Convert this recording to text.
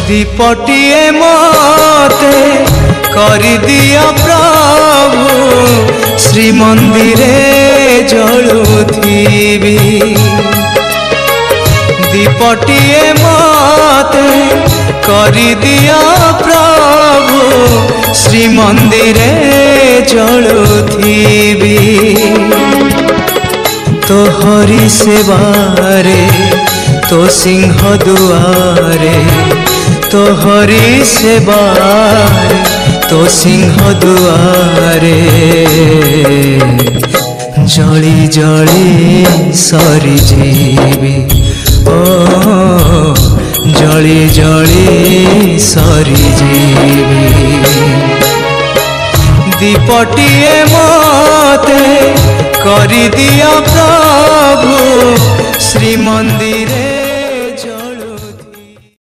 दीपटिए मते करि दिया प्रभु श्री मंदिरे जलुथिबी दीपटिए मते करि दिया प्रभु श्री मंदिरे जलुथिबी तो हरि सेवारे तो सिंह दुआरे तो हरि सेवारे तो सिंह दुआरे जली जली सरी जीवी ओ जली जली सरी जीवी दीपटिए मते करि दिया प्रभु श्री मंदिर।